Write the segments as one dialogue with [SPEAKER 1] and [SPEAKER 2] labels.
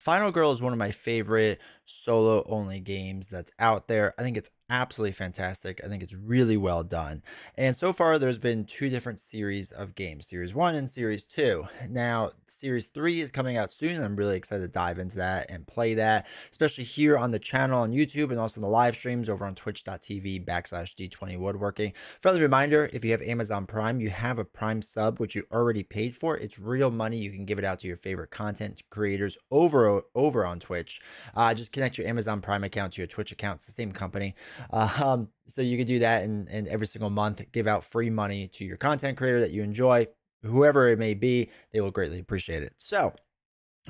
[SPEAKER 1] Final Girl is one of my favorite solo only games that's out there. I think it's absolutely fantastic. I think it's really well done. And so far, there's been two different series of games, Series 1 and Series 2. Now, Series 3 is coming out soon. I'm really excited to dive into that and play that, especially here on the channel on YouTube and also in the live streams over on twitch.tv/D20Woodworking. Friendly reminder, if you have Amazon Prime, you have a Prime sub, which you already paid for. It's real money. You can give it out to your favorite content creators over on Twitch. Just connect your Amazon Prime account to your Twitch account. It's the same company. So you can do that, and every single month give out free money to your content creator that you enjoy, whoever it may be. They will greatly appreciate it. So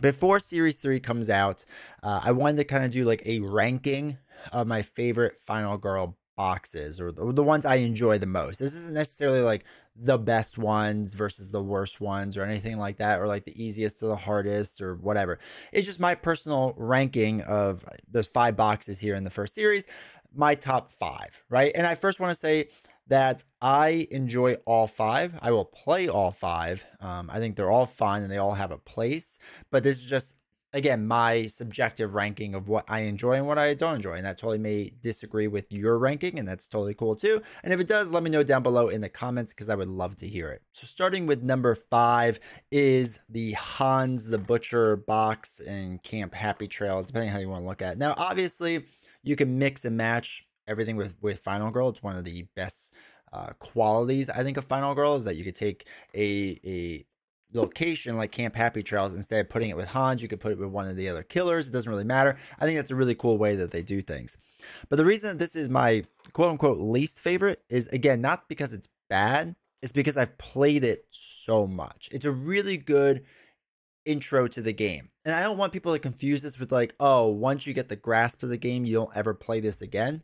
[SPEAKER 1] before Series 3 comes out, I wanted to kind of do like a ranking of my favorite Final Girl boxes, or the ones I enjoy the most. This isn't necessarily like the best ones versus the worst ones or anything like that, or like the easiest to the hardest or whatever. It's just my personal ranking of those 5 boxes here in the first series, my top 5, right? And I first want to say that I enjoy all 5. I will play all 5. I think they're all fun and they all have a place, but this is just, again, my subjective ranking of what I enjoy and what I don't enjoy. And that totally may disagree with your ranking, and that's totally cool too. And if it does, let me know down below in the comments, because I would love to hear it. So starting with number 5 is the Hans the Butcher box in Camp Happy Trails, depending on how you want to look at it. Now, obviously, you can mix and match everything with Final Girl. It's one of the best qualities, I think, of Final Girl, is that you could take a location like Camp Happy Trails, instead of putting it with Hans, you could put it with one of the other killers. It doesn't really matter. I think that's a really cool way that they do things. But the reason that this is my quote unquote least favorite is, again, not because it's bad, it's because I've played it so much. It's a really good intro to the game. And I don't want people to confuse this with like, oh, once you get the grasp of the game, you don't ever play this again.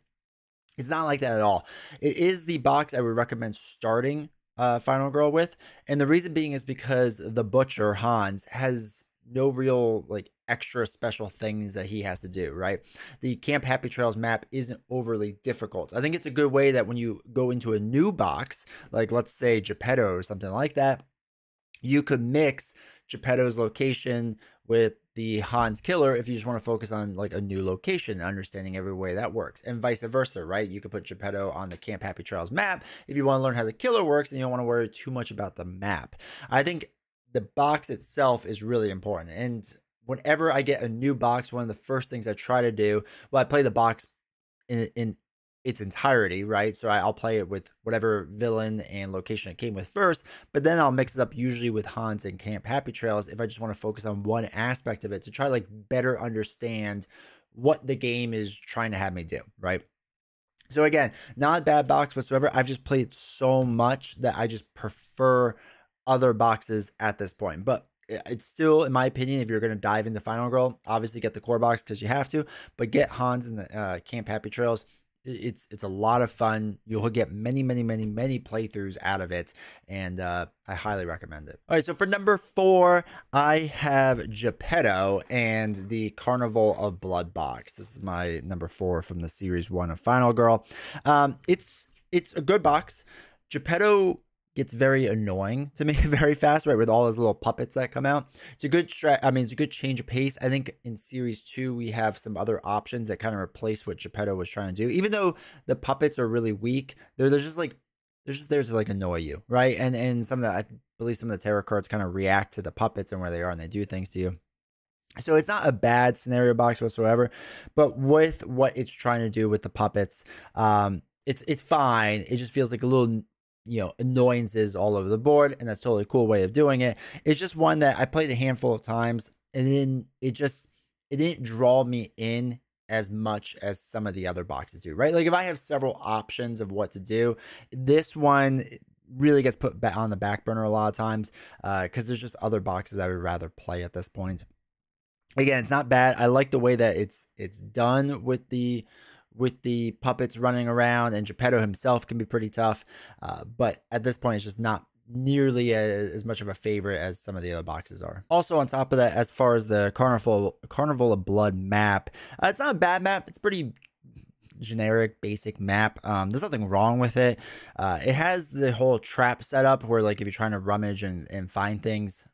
[SPEAKER 1] It's not like that at all. It is the box I would recommend starting Final Girl with, and the reason being is because the Butcher, Hans, has no real like extra special things that he has to do, right? The Camp Happy Trails map isn't overly difficult. I think it's a good way that when you go into a new box, like let's say Geppetto or something like that, you could mix Geppetto's location with the Hans killer if you just want to focus on like a new location, understanding every way that works, and vice versa, right? You could put Geppetto on the Camp Happy Trails map if you want to learn how the killer works and you don't want to worry too much about the map. I think the box itself is really important, and whenever I get a new box, one of the first things I try to do, well, I play the box in its entirety, right? So I'll play it with whatever villain and location it came with first, but then I'll mix it up usually with Hans and Camp Happy Trails if I just want to focus on one aspect of it to try to like better understand what the game is trying to have me do, right? So again, not a bad box whatsoever. I've just played so much that I just prefer other boxes at this point. But it's still, in my opinion, if you're going to dive into Final Girl, obviously get the core box because you have to, but get Hans and the Camp Happy Trails. It's a lot of fun. You'll get many playthroughs out of it, and I highly recommend it. All right, so for number 4, I have Geppetto and the Carnival of Blood box. This is my number 4 from the Series 1 of Final Girl. It's a good box. Geppetto gets very annoying to me very fast, right? With all those little puppets that come out. It's a good it's a good change of pace. I think in Series 2, we have some other options that kind of replace what Geppetto was trying to do. Even though the puppets are really weak, they're just there to like annoy you, right? And some of the, I believe some of the tarot cards kind of react to the puppets and where they are, and they do things to you. So it's not a bad scenario box whatsoever, but with what it's trying to do with the puppets, it's fine. It just feels like a little, annoyances all over the board, and that's totally a cool way of doing it. It's just one that I played a handful of times, and then it didn't draw me in as much as some of the other boxes do, right? Like if I have several options of what to do, this one really gets put back on the back burner a lot of times because there's just other boxes I would rather play at this point. Again, it's not bad. I like the way that it's done with the puppets running around, and Geppetto himself can be pretty tough. But at this point, it's just not nearly as much of a favorite as some of the other boxes are. Also, on top of that, as far as the Carnival of Blood map, it's not a bad map. It's pretty generic, basic map. There's nothing wrong with it. It has the whole trap setup where, like, if you're trying to rummage and find things,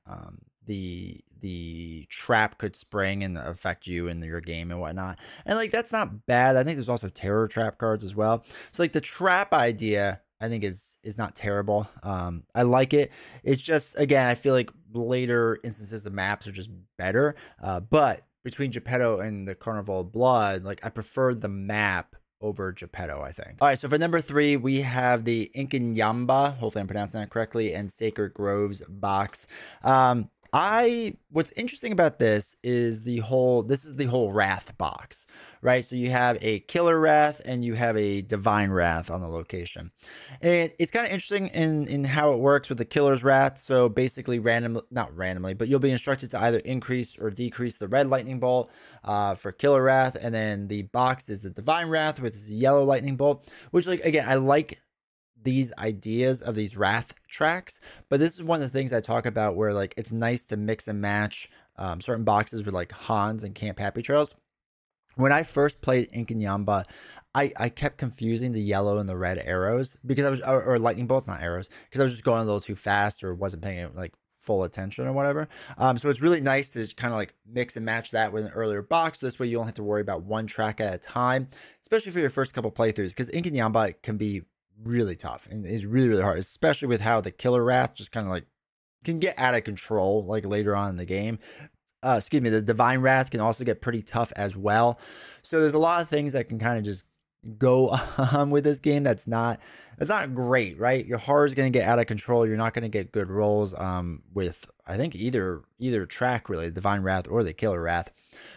[SPEAKER 1] the trap could spring and affect you in your game and whatnot. And like that's not bad. I think there's also terror trap cards as well. So like the trap idea I think is not terrible. I like it. It's just again, I feel like later instances of maps are just better. But between Geppetto and the Carnival of Blood, like I prefer the map over Geppetto, I think. All right, so for number 3, we have the Incan Yamba, hopefully I'm pronouncing that correctly, and Sacred Groves box. What's interesting about this is the whole Wrath box, right? So you have a Killer Wrath and you have a Divine Wrath on the location. And it's kind of interesting in how it works with the Killer's Wrath. So basically not randomly, but you'll be instructed to either increase or decrease the red lightning bolt for Killer Wrath. And then the box is the Divine Wrath, which is yellow lightning bolt, which like, again, I like these ideas of these wrath tracks, but this is one of the things I talk about where like it's nice to mix and match certain boxes with like Hans and Camp Happy Trails. When I first played Incan Yamba, I kept confusing the yellow and the red arrows because I was or lightning bolts, not arrows, because I was just going a little too fast or wasn't paying like full attention or whatever. So it's really nice to kind of like mix and match that with an earlier box. This way you don't have to worry about one track at a time, especially for your first couple playthroughs, because Incan Yamba can be really tough and is really hard, especially with how the Killer Wrath just kind of like can get out of control like later on in the game. The Divine Wrath can also get pretty tough as well. So there's a lot of things that can kind of just go on with this game that's not great, right? Your horror is going to get out of control. You're not going to get good rolls with I think either track really, the Divine Wrath or the Killer Wrath.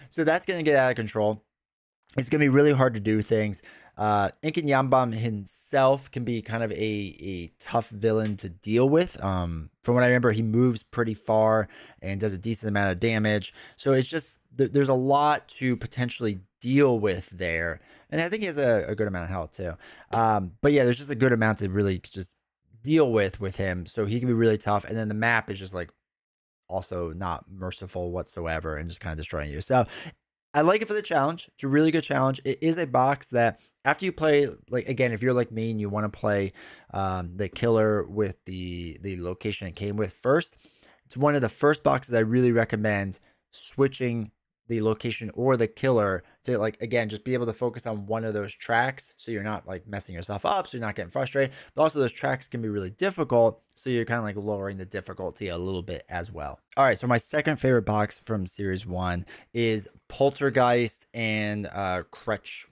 [SPEAKER 1] So that's going to get out of control. It's going to be really hard to do things. Incan Yamba himself can be kind of a tough villain to deal with. From what I remember, he moves pretty far and does a decent amount of damage. So it's just, there's a lot to potentially deal with there. And I think he has a good amount of health too. But yeah, there's just a good amount to really just deal with him. So he can be really tough. And then the map is just like also not merciful whatsoever and just kind of destroying you. So I like it for the challenge. It's a really good challenge. It is a box that after you play, like again, if you're like me and you want to play the Killer with the location it came with first, it's one of the first boxes I really recommend switching the location or the Killer to like, again, just be able to focus on one of those tracks so you're not like messing yourself up, so you're not getting frustrated. But also those tracks can be really difficult, so you're kind of like lowering the difficulty a little bit as well. All right, so my second favorite box from Series 1 is Poltergeist and Creech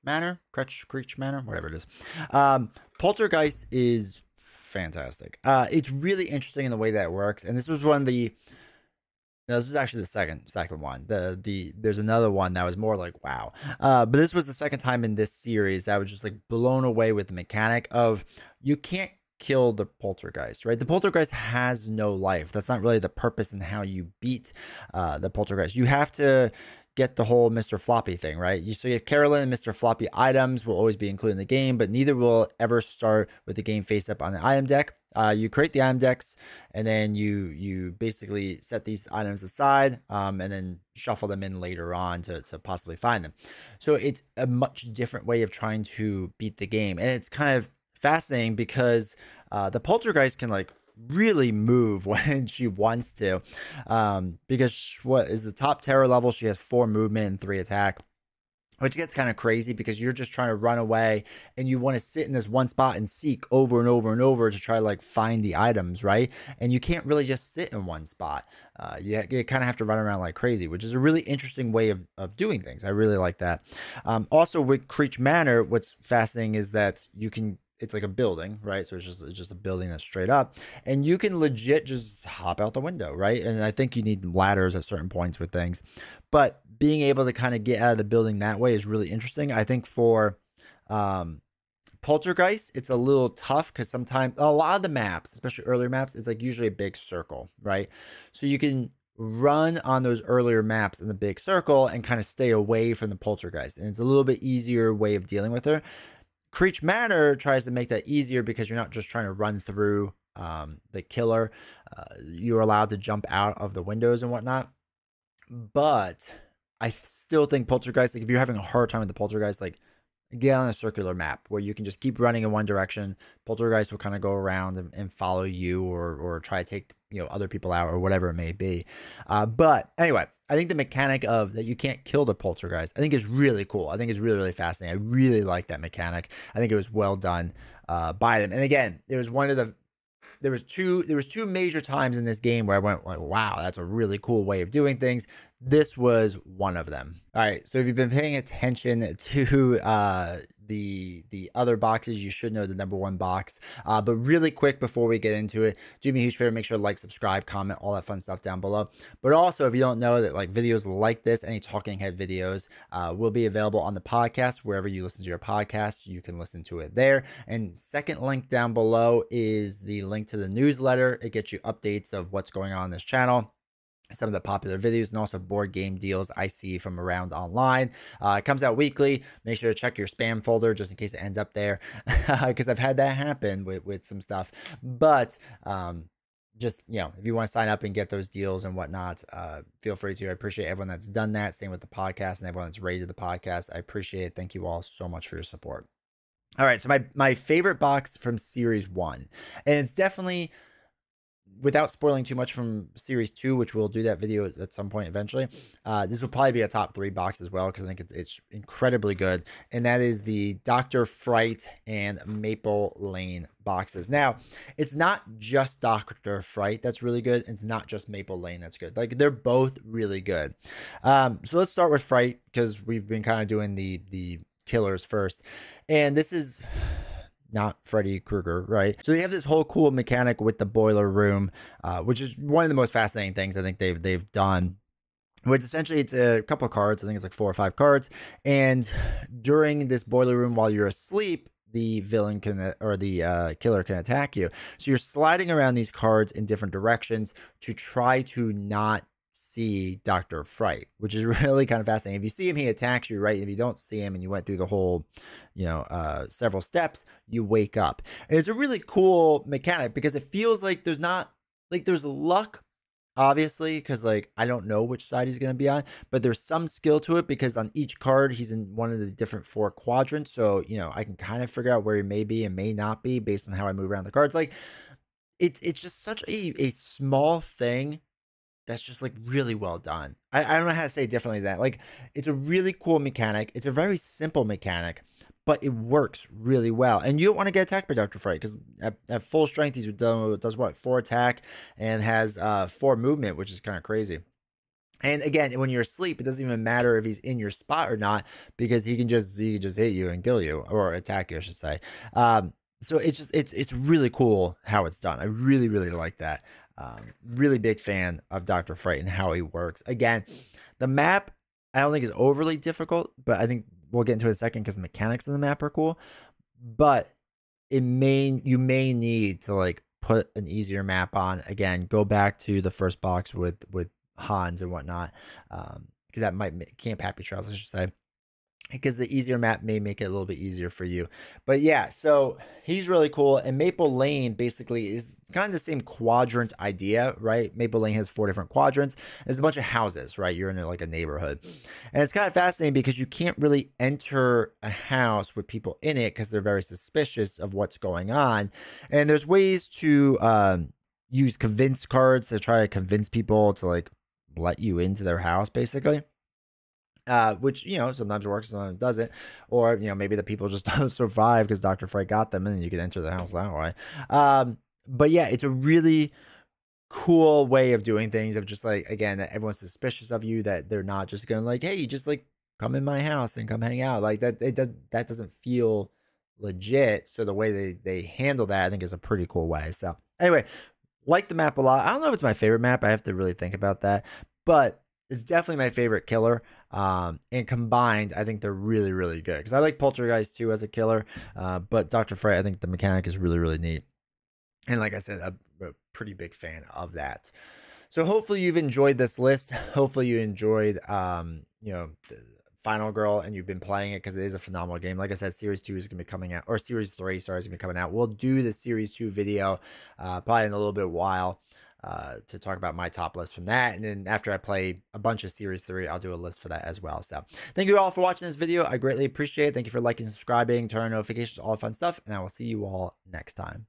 [SPEAKER 1] Manor, whatever it is. Poltergeist is fantastic. It's really interesting in the way that it works, and this was one of the no, this was actually the second one. There's another one that was more like wow. But this was the second time in this series that I was just like blown away with the mechanic of you can't kill the Poltergeist, right? The Poltergeist has no life. That's not really the purpose in how you beat the Poltergeist. You have to get the whole Mr. Floppy thing, right? So you have Carolyn and Mr. Floppy items will always be included in the game, but neither will ever start with the game face up on the item deck. You create the item decks, and then you basically set these items aside, and then shuffle them in later on to possibly find them. So it's a much different way of trying to beat the game, and it's kind of fascinating because the Poltergeist can like really move when she wants to, because what is the top terror level? She has 4 movement and 3 attack. Which gets kind of crazy because you're just trying to run away and you want to sit in this one spot and seek over and over and over to try to like find the items, right? And you can't really just sit in one spot. You kind of have to run around like crazy, which is a really interesting way of doing things. I really like that. Also with Creech Manor, what's fascinating is that it's like a building, right? So it's just a building that's straight up, and you can legit just hop out the window, right? And I think you need ladders at certain points with things, but being able to kind of get out of the building that way is really interesting. I think for Poltergeist, it's a little tough because sometimes a lot of the maps, especially earlier maps, it's like usually a big circle, right? So you can run on those earlier maps in the big circle and kind of stay away from the Poltergeist, and it's a little bit easier way of dealing with her. Creech Manor tries to make that easier because you're not just trying to run through the Killer. You're allowed to jump out of the windows and whatnot. But I still think Poltergeist, like if you're having a hard time with the Poltergeist, like get on a circular map where you can just keep running in one direction. Poltergeist will kind of go around and follow you, or try to take, you know, other people out, or whatever it may be. But anyway, I think the mechanic of that you can't kill the poltergeist, I think is really cool. I think it's really, really fascinating. I really like that mechanic. I think it was well done by them. And again, there was two major times in this game where I went like, wow, that's a really cool way of doing things. This was one of them. All right, so if you've been paying attention to the other boxes, you should know the number one box. But really quick before we get into it, do me a huge favor, make sure to like, subscribe, comment, all that fun stuff down below. But also, if you don't know that, like, videos like this, any talking head videos, will be available on the podcast wherever you listen to your podcasts. You can listen to it there. And second link down below is the link to the newsletter. It gets you updates of what's going on this channel, some of the popular videos, and also board game deals I see from around online. It comes out weekly. Make sure to check your spam folder just in case it ends up there, because I've had that happen with some stuff. But just, you know, if you want to sign up and get those deals and whatnot, feel free to. I appreciate everyone that's done that. Same with the podcast and everyone that's rated the podcast. I appreciate it. Thank you all so much for your support. All right, so my favorite box from Series 1, and it's definitely, without spoiling too much from Series 2, which we'll do that video at some point eventually, this will probably be a top 3 box as well, because I think it's incredibly good. And that is the Dr. Fright and Maple Lane boxes. Now, it's not just Dr. Fright that's really good, and it's not just Maple Lane that's good. Like, they're both really good. So let's start with Fright, because we've been kind of doing the killers first. And this is not Freddy Krueger, right? So they have this whole cool mechanic with the boiler room, which is one of the most fascinating things I think they've done. Which essentially, it's a couple of cards. I think it's like 4 or 5 cards. And during this boiler room, while you're asleep, the villain or the killer can attack you. So you're sliding around these cards in different directions to try to not see Dr. Fright, which is really kind of fascinating. If you see him, he attacks you, right? If you don't see him and you went through the whole, you know, several steps, you wake up. And it's a really cool mechanic, because it feels like there's not, like, there's luck, obviously, because, like, I don't know which side he's going to be on, but there's some skill to it, because on each card, he's in one of the different 4 quadrants. So, you know, I can kind of figure out where he may be and may not be based on how I move around the cards. Like, it's just such a small thing that's just, like, really well done. I don't know how to say it differently than that. Like, it's a really cool mechanic. It's a very simple mechanic, but it works really well. And you don't want to get attacked by Dr. Fright, because at full strength, he does what? 4 attack and has 4 movement, which is kind of crazy. And again, when you're asleep, it doesn't even matter if he's in your spot or not, because he can just hit you and kill you, or attack you, I should say. So it's really cool how it's done. I really, really like that. Really big fan of Dr. Fright and how he works. Again, the map, I don't think is overly difficult, but I think we'll get into it in a second, because the mechanics of the map are cool. But you may need to, like, put an easier map on. Again, go back to the first box with Hans and whatnot, because that might Camp Happy Trails, I should say, because the easier map may make it a little bit easier for you. But yeah, so he's really cool. And Maple Lane basically is kind of the same quadrant idea, right? Maple Lane has 4 different quadrants. There's a bunch of houses, right? You're in, like, a neighborhood. And it's kind of fascinating, because you can't really enter a house with people in it, because they're very suspicious of what's going on. And there's ways to use convince cards to try to convince people to, like, let you into their house, basically. Which, you know, sometimes works, sometimes doesn't. Or, you know, maybe the people just don't survive because Dr. Fright got them, and then you can enter the house that way. But yeah, it's a really cool way of doing things, of just, like, again, that everyone's suspicious of you, that they're not just going, like, hey, just, like, come in my house and come hang out. Like, that doesn't feel legit. So the way they handle that, I think, is a pretty cool way. So anyway, like the map a lot. I don't know if it's my favorite map. I have to really think about that. But it's definitely my favorite killer. And combined, I think they're really, really good, because I like Poltergeist too as a killer. But Dr. Fright, I think the mechanic is really, really neat. And like I said, I'm a pretty big fan of that. So hopefully you've enjoyed this list. Hopefully you enjoyed, you know, the Final Girl, and you've been playing it, because it is a phenomenal game. Like I said, Series 2 is going to be coming out, or Series 3, sorry, is going to be coming out. We'll do the Series 2 video probably in a little bit while. to talk about my top list from that. And then after I play a bunch of Series 3, I'll do a list for that as well. So thank you all for watching this video. I greatly appreciate it. Thank you for liking, subscribing, turn on notifications, all the fun stuff. And I will see you all next time.